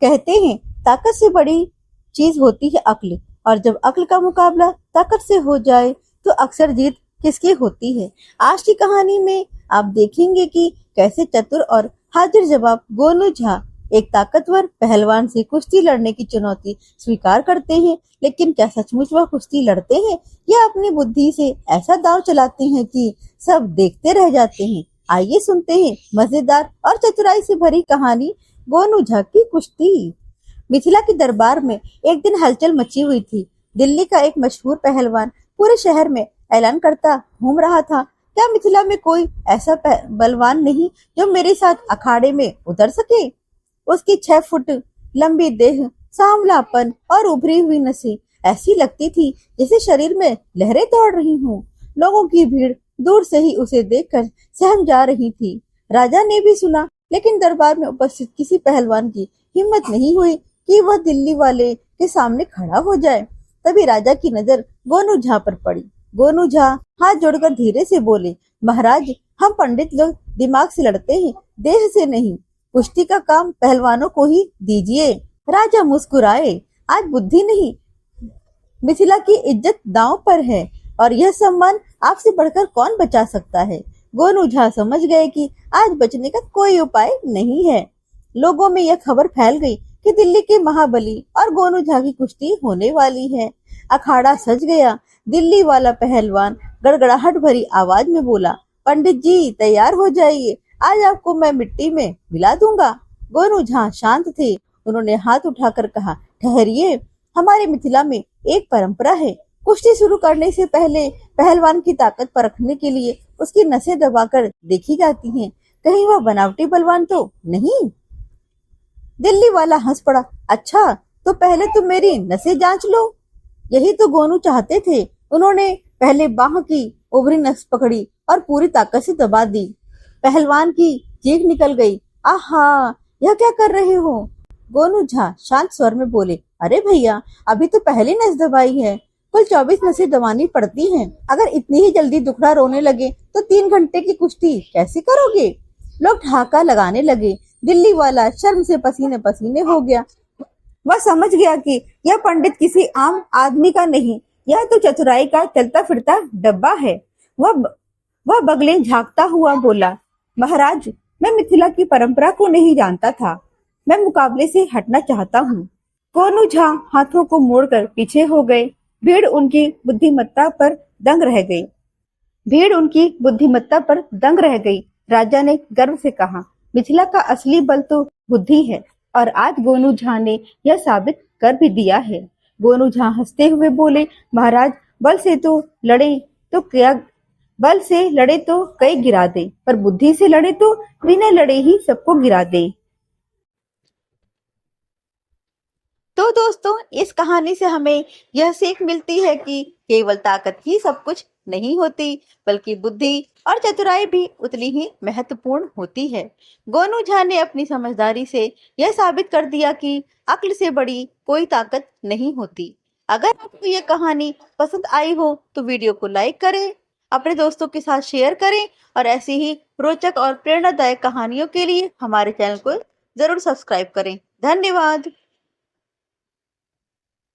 कहते हैं ताकत से बड़ी चीज होती है अक्ल, और जब अक्ल का मुकाबला ताकत से हो जाए तो अक्सर जीत किसकी होती है। आज की कहानी में आप देखेंगे कि कैसे चतुर और हाजिर जवाब गोनू झा एक ताकतवर पहलवान से कुश्ती लड़ने की चुनौती स्वीकार करते हैं। लेकिन क्या सचमुच वह कुश्ती लड़ते हैं या अपनी बुद्धि से ऐसा दांव चलाते हैं कि सब देखते रह जाते हैं। आइए सुनते हैं मजेदार और चतुराई से भरी कहानी गोनू झा की कुश्ती। मिथिला के दरबार में एक दिन हलचल मची हुई थी। दिल्ली का एक मशहूर पहलवान पूरे शहर में ऐलान करता घूम रहा था, क्या मिथिला में कोई ऐसा बलवान नहीं जो मेरे साथ अखाड़े में उतर सके। उसकी 6 फुट लंबी देह, सांवलापन और उभरी हुई नसें ऐसी लगती थी जैसे शरीर में लहरें दौड़ रही हों। लोगों की भीड़ दूर से ही उसे देखकर सहम जा रही थी। राजा ने भी सुना, लेकिन दरबार में उपस्थित किसी पहलवान की हिम्मत नहीं हुई कि वह दिल्ली वाले के सामने खड़ा हो जाए। तभी राजा की नजर गोनू झा पर पड़ी। गोनू झा हाथ जोड़कर धीरे से बोले, महाराज, हम पंडित लोग दिमाग से लड़ते हैं, देह से नहीं। कुश्ती का काम पहलवानों को ही दीजिए। राजा मुस्कुराए, आज बुद्धि नहीं, मिथिला की इज्जत दांव पर है, और यह सम्मान आपसे बढ़कर कौन बचा सकता है। गोनू झा समझ गए कि आज बचने का कोई उपाय नहीं है। लोगों में यह खबर फैल गई कि दिल्ली के महाबली और गोनू झा की कुश्ती होने वाली है। अखाड़ा सज गया। दिल्ली वाला पहलवान गड़गड़ाहट भरी आवाज में बोला, पंडित जी तैयार हो जाइए, आज आपको मैं मिट्टी में मिला दूंगा। गोनू झा शांत थे। उन्होंने हाथ उठाकर कहा, ठहरिए, हमारे मिथिला में एक परंपरा है। कुश्ती शुरू करने से पहले पहलवान की ताकत परखने के लिए उसकी नसें दबाकर देखी जाती हैं, कहीं वह बनावटी बलवान तो नहीं। दिल्ली वाला हंस पड़ा, अच्छा तो पहले तुम मेरी नसें जांच लो। यही तो गोनू चाहते थे। उन्होंने पहले बाह की उभरी नस पकड़ी और पूरी ताकत से दबा दी। पहलवान की चीख निकल गई, आहा, यह क्या कर रहे हो। गोनू झा शांत स्वर में बोले, अरे भैया, अभी तो पहली नस दबाई है, कुल 24 नसें दबानी पड़ती हैं। अगर इतनी ही जल्दी दुखड़ा रोने लगे तो 3 घंटे की कुश्ती कैसे करोगे। लोग ठहाका लगाने लगे। दिल्ली वाला शर्म से पसीने पसीने हो गया। वह समझ गया कि यह पंडित किसी आम आदमी का नहीं, यह तो चतुराई का चलता फिरता डब्बा है। वह बगले झांकता हुआ बोला, महाराज, मैं मिथिला की परंपरा को नहीं जानता था, मैं मुकाबले से हटना चाहता हूँ। गोनू झा हाथों को मोड़कर पीछे हो गए। भीड़ उनकी बुद्धिमत्ता पर दंग रह गई। राजा ने गर्व से कहा, मिथिला का असली बल तो बुद्धि है, और आज गोनू झा ने यह साबित कर भी दिया है। गोनू झा हंसते हुए बोले, महाराज, बल से लड़े तो कई गिरा दे, पर बुद्धि से लड़े तो बिना लड़े ही सबको गिरा दे। तो दोस्तों, इस कहानी से हमें यह सीख मिलती है कि केवल ताकत ही सब कुछ नहीं होती, बल्कि बुद्धि और चतुराई भी उतनी ही महत्वपूर्ण होती है। गोनू झा ने अपनी समझदारी से यह साबित कर दिया कि अक्ल से बड़ी कोई ताकत नहीं होती। अगर आपको यह कहानी पसंद आई हो तो वीडियो को लाइक करें, अपने दोस्तों के साथ शेयर करें, और ऐसी ही रोचक और प्रेरणादायक कहानियों के लिए हमारे चैनल को जरूर सब्सक्राइब करें। धन्यवाद।